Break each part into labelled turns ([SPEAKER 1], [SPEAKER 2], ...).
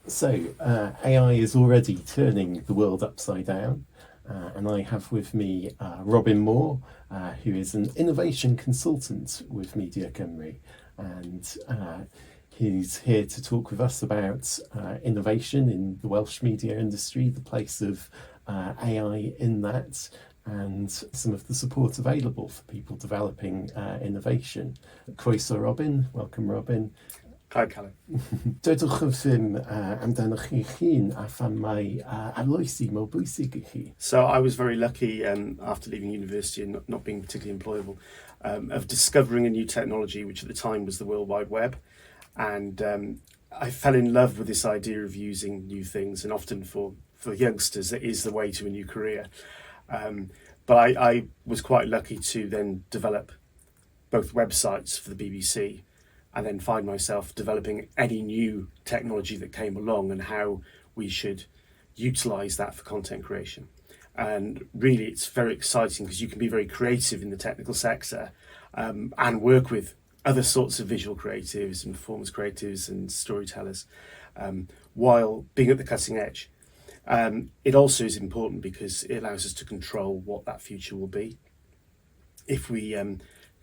[SPEAKER 1] AI is already turning the world upside down, and I have with me Robin Moore, who is an innovation consultant with Media Cymru, and he's here to talk with us about innovation in the Welsh media industry, the place of AI in that, and some of the support available for people developing innovation. Croeso Robin, welcome Robin.
[SPEAKER 2] Hi, Callum.
[SPEAKER 1] Dydwch wrthym amdanoch chi'ch hun a phan mae arloesi mor bwysig I chi?
[SPEAKER 2] So I was very lucky after leaving university and not being particularly employable, of discovering a new technology, which at the time was the World Wide Web. And I fell in love with this idea of using new things, and often for youngsters, it is the way to a new career. But I was quite lucky to then develop both websites for the BBC, and then find myself developing any new technology that came along and how we should utilise that for content creation. And really it's very exciting because you can be very creative in the technical sector and work with other sorts of visual creatives and performance creatives and storytellers while being at the cutting edge. It also is important because it allows us to control what that future will be. If we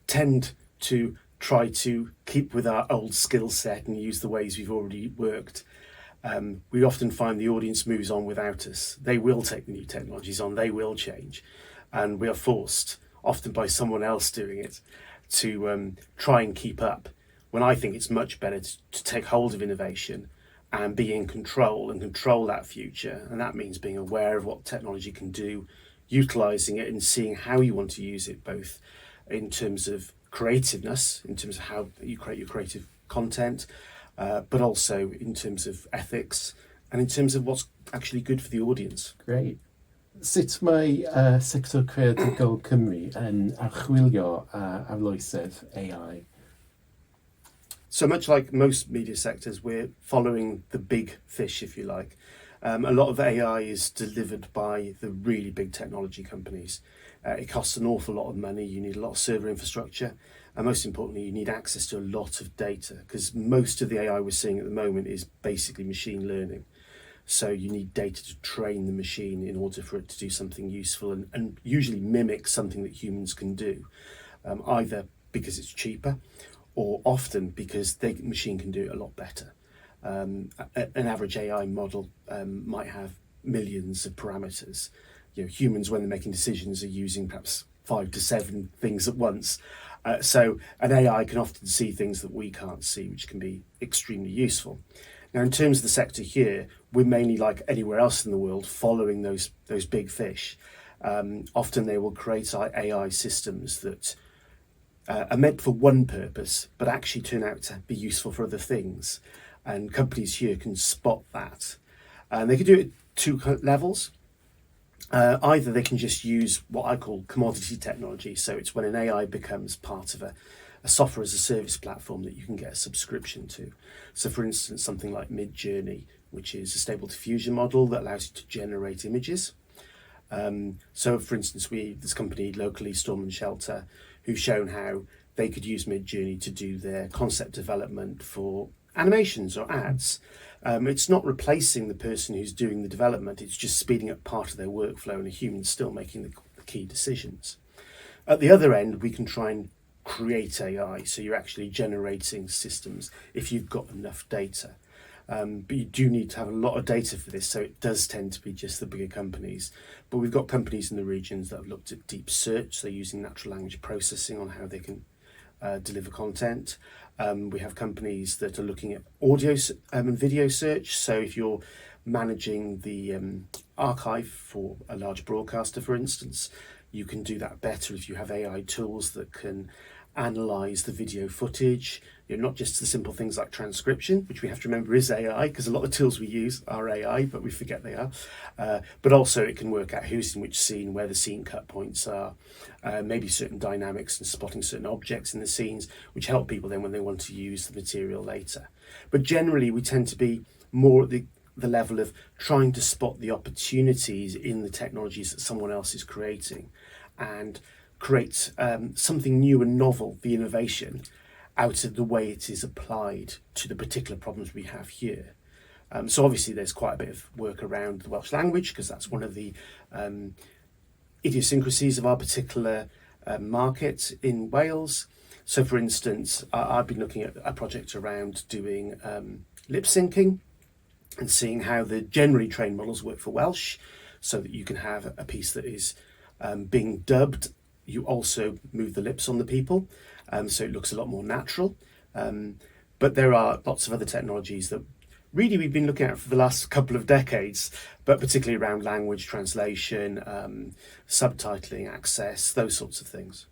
[SPEAKER 2] tend to try to keep with our old skill set and use the ways we've already worked, we often find the audience moves on without us. They will take the new technologies on, they will change, and we are forced, often by someone else doing it, to try and keep up, when I think it's much better to take hold of innovation and be in control and control that future. And that means being aware of what technology can do, utilising it and seeing how you want to use it, both in terms of creativeness, in terms of how you create your creative content, but also in terms of ethics and in terms of what's actually good for the audience.
[SPEAKER 1] Great. Sut mae sector Creadigol Cymru yn archwilio arloesedd AI?
[SPEAKER 2] So much like most media sectors, we're following the big fish, if you like. A lot of AI is delivered by the really big technology companies. It costs an awful lot of money, you need a lot of server infrastructure, and most importantly, you need access to a lot of data, because most of the AI we're seeing at the moment is basically machine learning. So you need data to train the machine in order for it to do something useful and usually mimic something that humans can do, either because it's cheaper or often because the machine can do it a lot better. An average AI model might have millions of parameters. Humans, when they're making decisions, are using perhaps 5 to 7 things at once. So an AI can often see things that we can't see, which can be extremely useful. Now, in terms of the sector here, we're mainly like anywhere else in the world, following those big fish. Often they will create AI systems that are meant for one purpose, but actually turn out to be useful for other things. And companies here can spot that. And they can do it at 2 levels. Either they can just use what I call commodity technology. So it's when an AI becomes part of a software as a service platform that you can get a subscription to. So for instance, something like Midjourney, which is a stable diffusion model that allows you to generate images. So for instance, this company locally, Storm & Shelter, who've shown how they could use Midjourney to do their concept development for animations or ads. It's not replacing the person who's doing the development, it's just speeding up part of their workflow and a human's still making the key decisions. At the other end, we can try and create AI, so you're actually generating systems if you've got enough data. But you do need to have a lot of data for this, so it does tend to be just the bigger companies. But we've got companies in the regions that have looked at deep search, so using natural language processing on how they can deliver content. We have companies that are looking at audio and video search. So if you're managing the archive for a large broadcaster, for instance, you can do that better if you have AI tools that can analyze the video footage. Not just the simple things like transcription, which we have to remember is AI, because a lot of the tools we use are AI, but we forget they are. But also it can work out who's in which scene, where the scene cut points are, maybe certain dynamics and spotting certain objects in the scenes, which help people then when they want to use the material later. But generally we tend to be more at the level of trying to spot the opportunities in the technologies that someone else is creating and create something new and novel, the innovation, out of the way it is applied to the particular problems we have here. So obviously there's quite a bit of work around the Welsh language, because that's one of the idiosyncrasies of our particular market in Wales. So for instance, I've been looking at a project around doing lip syncing and seeing how the generally trained models work for Welsh, so that you can have a piece that is being dubbed. You also move the lips on the people, so it looks a lot more natural. But there are lots of other technologies that really we've been looking at for the last couple of decades, but particularly around language translation, subtitling, access, those sorts of things.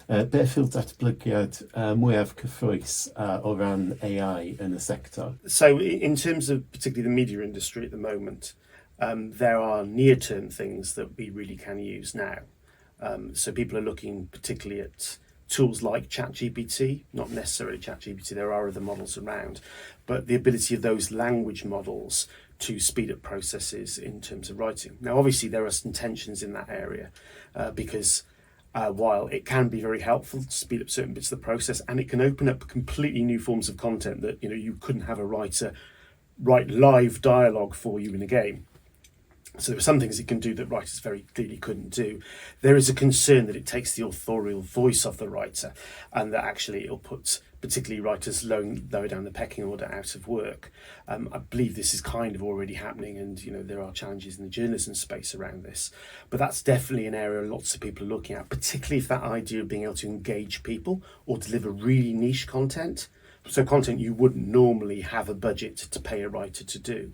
[SPEAKER 1] Beth yw'r datblygiad mwyaf cyffrous o ran AI yn y sector?
[SPEAKER 2] So in terms of particularly the media industry at the moment, there are near-term things that we really can use now. So people are looking particularly at tools like ChatGPT, not necessarily ChatGPT, there are other models around, but the ability of those language models to speed up processes in terms of writing. Now, obviously, there are some tensions in that area because while it can be very helpful to speed up certain bits of the process, and it can open up completely new forms of content that you couldn't have a writer write live dialogue for you in a game. So there are some things it can do that writers very clearly couldn't do. There is a concern that it takes the authorial voice of the writer, and that actually it'll put particularly writers lower down the pecking order out of work. I believe this is kind of already happening, and there are challenges in the journalism space around this. But that's definitely an area lots of people are looking at, particularly if that idea of being able to engage people or deliver really niche content. So content you wouldn't normally have a budget to pay a writer to do.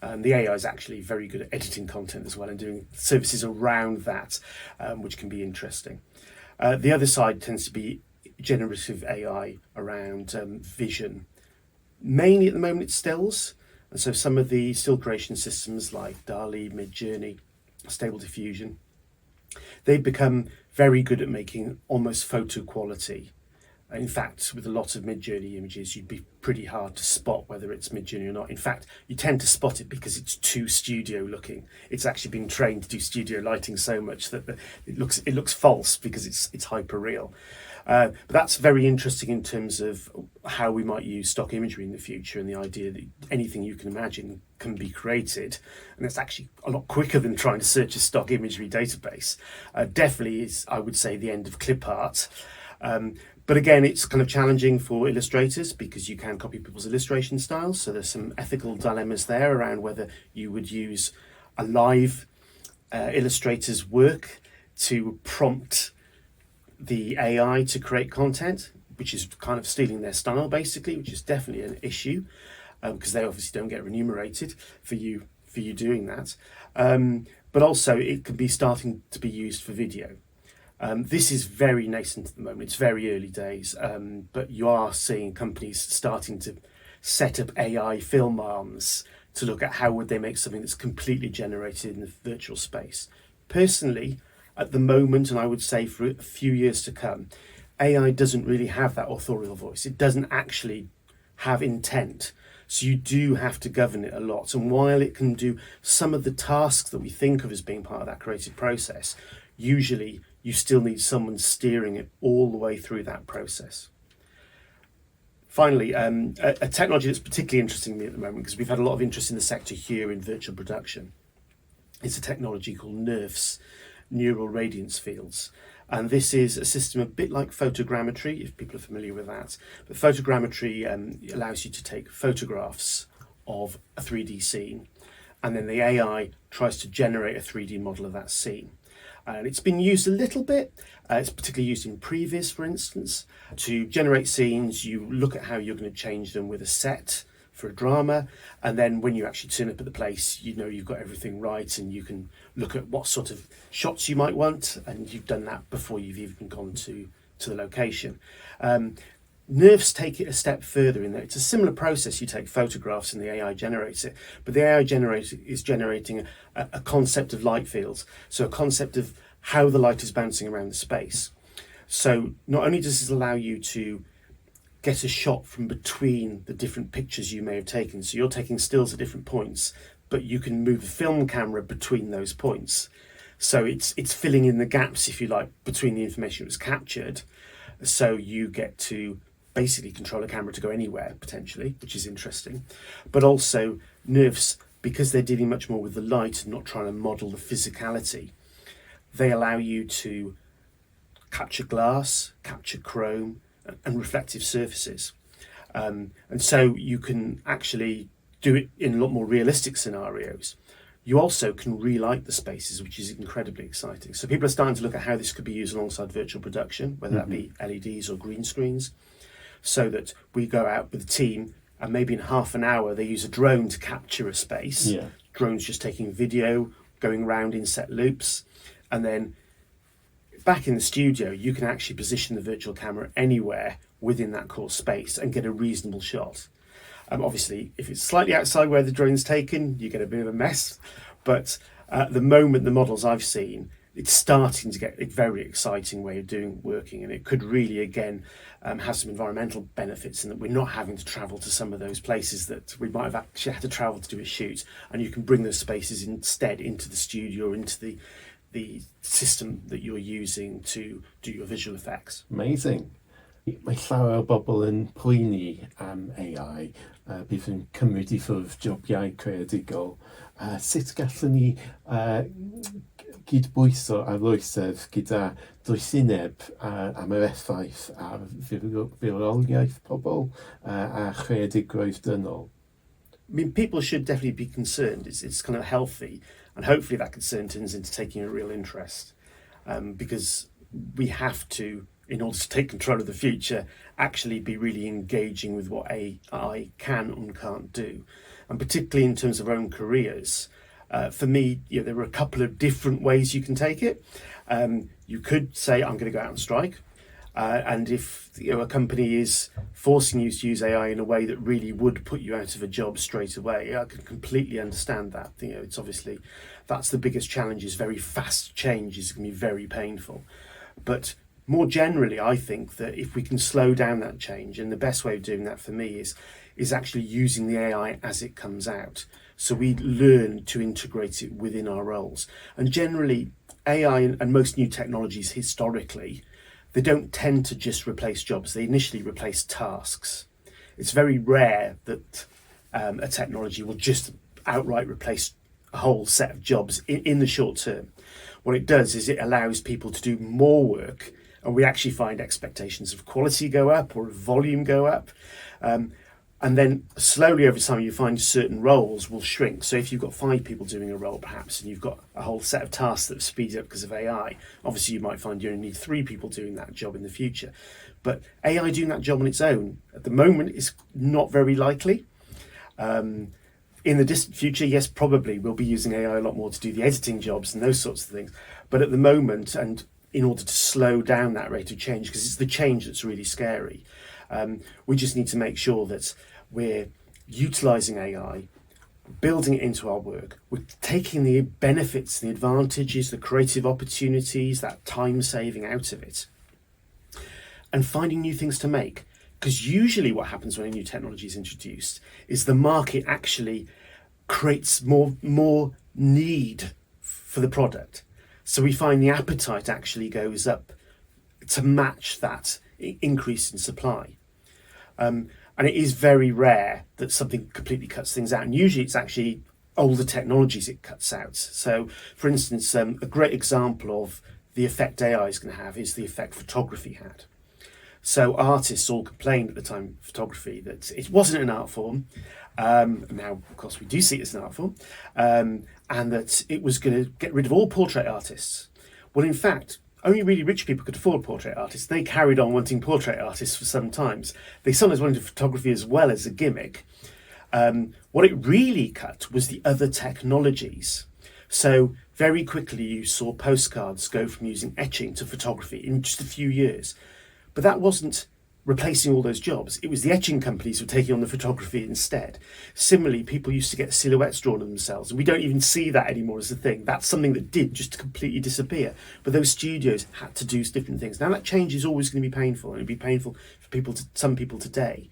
[SPEAKER 2] The AI is actually very good at editing content as well and doing services around that, which can be interesting. The other side tends to be generative AI around vision. Mainly at the moment it's stills. And so some of the still creation systems like DALL-E, Midjourney, Stable Diffusion, they've become very good at making almost photo quality. In fact, with a lot of Midjourney images, you'd be pretty hard to spot whether it's Midjourney or not. In fact, you tend to spot it because it's too studio looking. It's actually been trained to do studio lighting so much that it looks false because it's hyper real. But that's very interesting in terms of how we might use stock imagery in the future, and the idea that anything you can imagine can be created, and it's actually a lot quicker than trying to search a stock imagery database. Definitely is, I would say, the end of clip art. But again, it's kind of challenging for illustrators because you can copy people's illustration styles. So there's some ethical dilemmas there around whether you would use a live illustrator's work to prompt the AI to create content, which is kind of stealing their style basically, which is definitely an issue because they obviously don't get remunerated for you doing that. But also it could be starting to be used for video. This is very nascent at the moment, it's very early days, but you are seeing companies starting to set up AI film arms to look at how would they make something that's completely generated in the virtual space. Personally, at the moment, and I would say for a few years to come, AI doesn't really have that authorial voice. It doesn't actually have intent. So you do have to govern it a lot. And while it can do some of the tasks that we think of as being part of that creative process, usually you still need someone steering it all the way through that process. Finally, a technology that's particularly interesting to me at the moment, because we've had a lot of interest in the sector here in virtual production, is a technology called NERFs, neural radiance fields. And this is a system a bit like photogrammetry, if people are familiar with that. But photogrammetry allows you to take photographs of a 3D scene, and then the AI tries to generate a 3D model of that scene. And it's been used a little bit. It's particularly used in previs, for instance. To generate scenes, you look at how you're going to change them with a set for a drama, and then when you actually turn up at the place, you've got everything right, and you can look at what sort of shots you might want, and you've done that before you've even gone to the location. NERFs take it a step further in that it's a similar process. You take photographs and the AI generates it, but the AI is generating a concept of light fields, so a concept of how the light is bouncing around the space. So not only does this allow you to get a shot from between the different pictures you may have taken, so you're taking stills at different points, but you can move the film camera between those points. So it's filling in the gaps, if you like, between the information that was captured, so you get to basically control a camera to go anywhere, potentially, which is interesting. But also nerves, because they're dealing much more with the light and not trying to model the physicality, they allow you to capture glass, capture chrome, and reflective surfaces. And so you can actually do it in a lot more realistic scenarios. You also can relight the spaces, which is incredibly exciting. So people are starting to look at how this could be used alongside virtual production, whether that be LEDs or green screens, so that we go out with a team and maybe in half an hour they use a drone to capture a space.
[SPEAKER 1] Yeah.
[SPEAKER 2] Drones just taking video, going around in set loops, and then back in the studio, you can actually position the virtual camera anywhere within that core space and get a reasonable shot. Obviously, if it's slightly outside where the drone's taken, you get a bit of a mess. But at the moment, the models I've seen, it's starting to get a very exciting way of working, and it could really, again, have some environmental benefits in that we're not having to travel to some of those places that we might have actually had to travel to do a shoot, and you can bring those spaces instead into the studio or into the system that you're using to do your visual effects.
[SPEAKER 1] Amazing. Mae llawer o bobl yn poeni am AI, bydd yn cymryd I ffwrdd jobiau creadigol. Sut gallwn ni gydbwyso arloesedd gyda doethineb am yr effaith ar reoliaeth pobl a creadigrwydd dynol?
[SPEAKER 2] I mean, people should definitely be concerned. It's kind of healthy, and hopefully that concern turns into taking a real interest, because we have to, in order to take control of the future, actually be really engaging with what AI can and can't do. And particularly in terms of our own careers, for me, there are a couple of different ways you can take it. You could say, I'm going to go out and strike. And if a company is forcing you to use AI in a way that really would put you out of a job straight away, I can completely understand that. It's obviously, that's the biggest challenge, is very fast change is going to be very painful. But more generally, I think that if we can slow down that change, and the best way of doing that for me is actually using the AI as it comes out. So we learn to integrate it within our roles. And generally, AI and most new technologies historically, they don't tend to just replace jobs. They initially replace tasks. It's very rare that a technology will just outright replace a whole set of jobs in the short term. What it does is it allows people to do more work, and we actually find expectations of quality go up or volume go up. And then slowly over time, you find certain roles will shrink. So if you've got 5 people doing a role, perhaps, and you've got a whole set of tasks that speed up because of AI, obviously you might find you only need 3 people doing that job in the future. But AI doing that job on its own, at the moment, is not very likely. In the distant future, yes, probably we'll be using AI a lot more to do the editing jobs and those sorts of things. But at the moment, and in order to slow down that rate of change, because it's the change that's really scary, we just need to make sure that we're utilising AI, building it into our work, we're taking the benefits, the advantages, the creative opportunities, that time saving out of it, and finding new things to make. Because usually what happens when a new technology is introduced is the market actually creates more need for the product. So we find the appetite actually goes up to match that increase in supply. And it is very rare that something completely cuts things out. And usually it's actually older technologies it cuts out. So, for instance, a great example of the effect AI is going to have is the effect photography had. So artists all complained at the time of photography that it wasn't an art form. Now, of course, we do see it as an art form. And that it was going to get rid of all portrait artists. Well, in fact, only really rich people could afford portrait artists. They carried on wanting portrait artists for some times. They sometimes wanted photography as well as a gimmick. What it really cut was the other technologies. So very quickly you saw postcards go from using etching to photography in just a few years. But that wasn't replacing all those jobs. It was the etching companies who were taking on the photography instead. Similarly, people used to get silhouettes drawn of themselves, and we don't even see that anymore as a thing. That's something that did just completely disappear. But those studios had to do different things. Now that change is always going to be painful, and it'll be painful for some people today.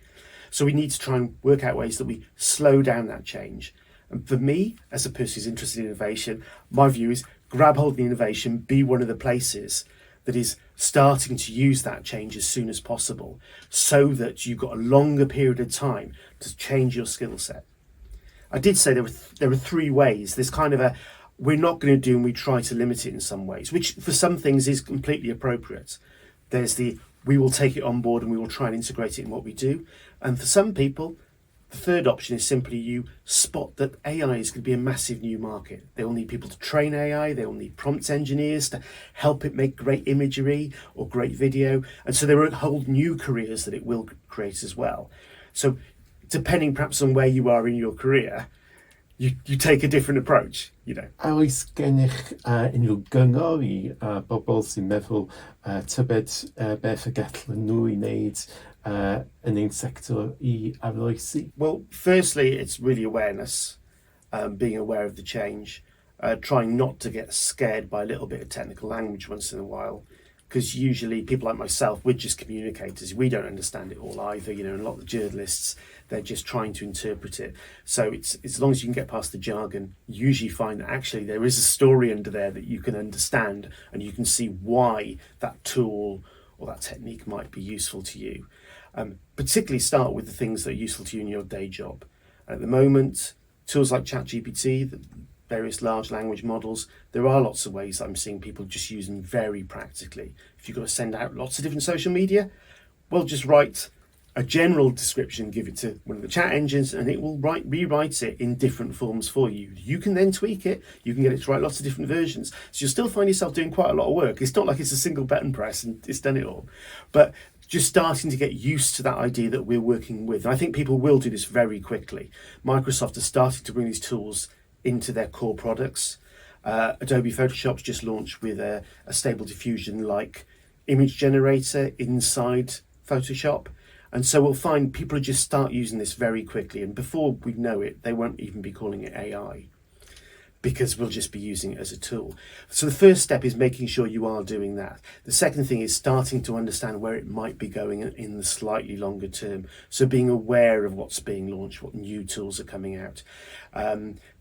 [SPEAKER 2] So we need to try and work out ways that we slow down that change. And for me, as a person who's interested in innovation, my view is grab hold of the innovation, be one of the places that is starting to use that change as soon as possible so that you've got a longer period of time to change your skill set. I did say there are three ways. There's kind of a we're not going to do, and we try to limit it in some ways, which for some things is completely appropriate. There's the we will take it on board and we will try and integrate it in what we do. And for some people, the third option is simply you spot that AI is going to be a massive new market. They will need people to train AI, they will need prompt engineers to help it make great imagery or great video. And so there are whole new careers that it will create as well. So depending perhaps on where you are in your career, you take a different approach, you know.
[SPEAKER 1] Oes gennych unrhyw gyngor I bobl sy'n meddwl tybed beth y gallen nhw I wneud yn ein sector I arloesi?
[SPEAKER 2] Well, firstly, it's really awareness, being aware of the change, trying not to get scared by a little bit of technical language once in a while, because usually people like myself, we're just communicators. We don't understand it all either, you know, and a lot of the journalists, they're just trying to interpret it. So it's as long as you can get past the jargon, you usually find that actually there is a story under there that you can understand and you can see why that tool or that technique might be useful to you. Particularly start with the things that are useful to you in your day job. At the moment, tools like ChatGPT, the various large language models, there are lots of ways that I'm seeing people just use them very practically. If you've got to send out lots of different social media, well, just write a general description, give it to one of the chat engines, and it will rewrite it in different forms for you. You can then tweak it, you can get it to write lots of different versions. So you'll still find yourself doing quite a lot of work. It's not like it's a single button press and it's done it all. But just starting to get used to that idea that we're working with. And I think people will do this very quickly. Microsoft is starting to bring these tools into their core products. Adobe Photoshop's just launched with a stable diffusion like image generator inside Photoshop. And so we'll find people will just start using this very quickly. And before we know it, they won't even be calling it AI because we'll just be using it as a tool. So the first step is making sure you are doing that. The second thing is starting to understand where it might be going in the slightly longer term. So being aware of what's being launched, what new tools are coming out.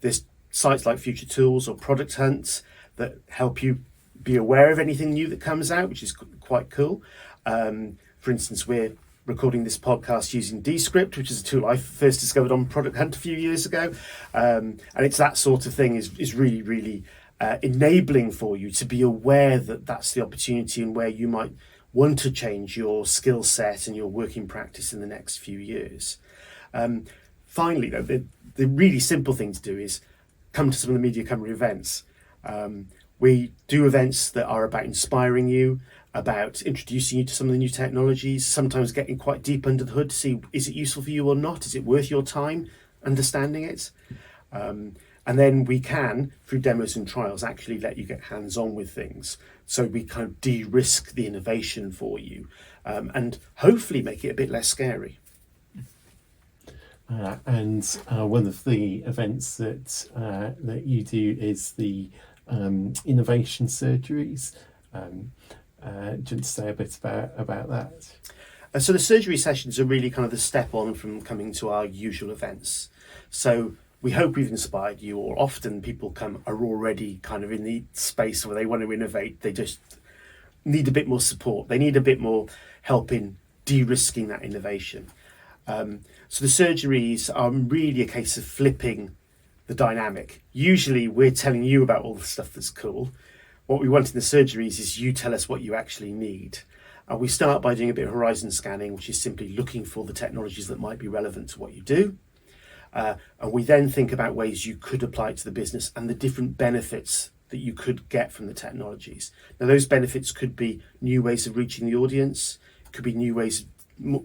[SPEAKER 2] There's sites like Future Tools or Product Hunt that help you be aware of anything new that comes out, which is quite cool. For instance, we're recording this podcast using Descript, which is a tool I first discovered on Product Hunt a few years ago. And it's that sort of thing is really, really enabling for you to be aware that that's the opportunity and where you might want to change your skill set and your working practice in the next few years. Finally, though, the really simple thing to do is come to some of the Media Cymru events. We do events that are about inspiring you, about introducing you to some of the new technologies, sometimes getting quite deep under the hood to see, is it useful for you or not? Is it worth your time understanding it? And then we can, through demos and trials, actually let you get hands-on with things. So we kind of de-risk the innovation for you and hopefully make it a bit less scary.
[SPEAKER 1] And one of the events that you do is the innovation surgeries. Do you want to say a bit about that?
[SPEAKER 2] So the surgery sessions are really kind of the step on from coming to our usual events. So we hope we've inspired you, or often people are already kind of in the space where they want to innovate. They just need a bit more support. They need a bit more help in de-risking that innovation. So the surgeries are really a case of flipping the dynamic. Usually we're telling you about all the stuff that's cool. What we want in the surgeries is you tell us what you actually need. We start by doing a bit of horizon scanning, which is simply looking for the technologies that might be relevant to what you do. And we then think about ways you could apply it to the business and the different benefits that you could get from the technologies. Now, those benefits could be new ways of reaching the audience. It could be new ways of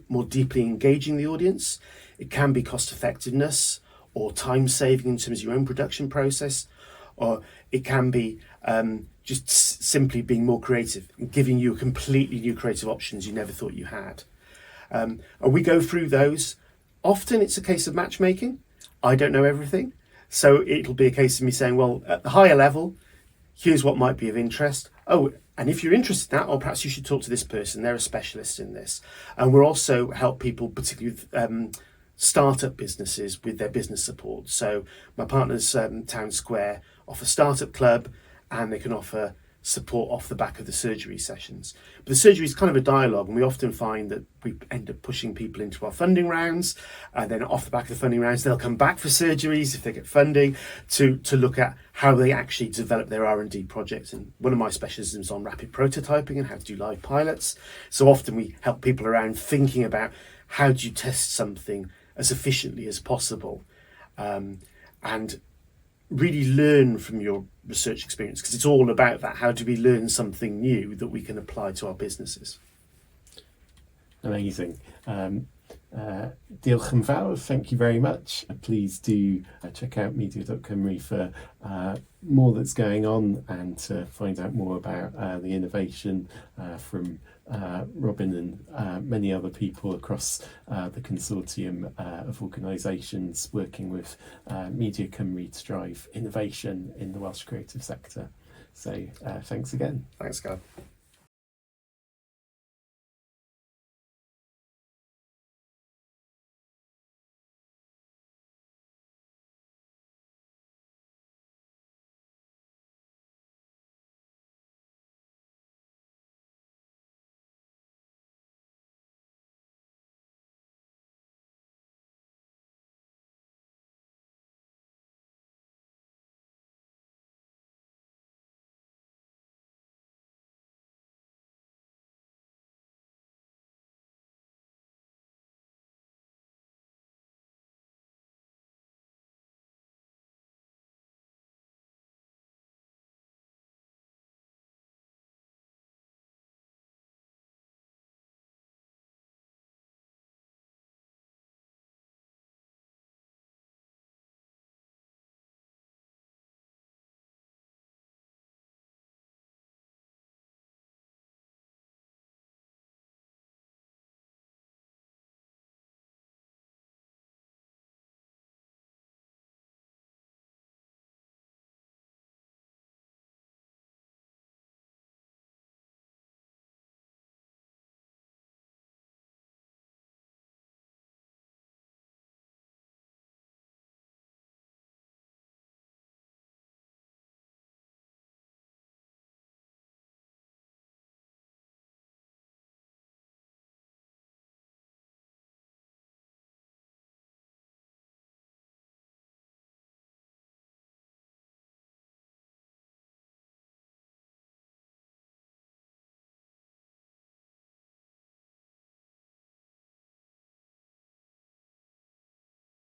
[SPEAKER 2] more deeply engaging the audience. It can be cost effectiveness or time saving in terms of your own production process, or it can be just simply being more creative and giving you completely new creative options you never thought you had. And we go through those. Often it's a case of matchmaking. I don't know everything. So it'll be a case of me saying, well, at the higher level, here's what might be of interest. Oh, and if you're interested in that, or perhaps you should talk to this person, they're a specialist in this. And we'll also help people, particularly with startup businesses, with their business support. So my partners, Town Square, offer Startup Club, and they can offer support off the back of the surgery sessions. But the surgery is kind of a dialogue, and we often find that we end up pushing people into our funding rounds, and then off the back of the funding rounds, they'll come back for surgeries if they get funding to look at how they actually develop their R&D projects. And one of my specialisms is on rapid prototyping and how to do live pilots. So often we help people around thinking about how do you test something as efficiently as possible, and really learn from your research experience, because it's all about that. How do we learn something new that we can apply to our businesses?
[SPEAKER 1] Amazing. Diolch yn fawr, thank you very much. Please do check out media.cymru for more that's going on, and to find out more about the innovation from Robin and many other people across the consortium of organisations working with Media Cymru to drive innovation in the Welsh creative sector. So thanks again.
[SPEAKER 2] Thanks, Gav.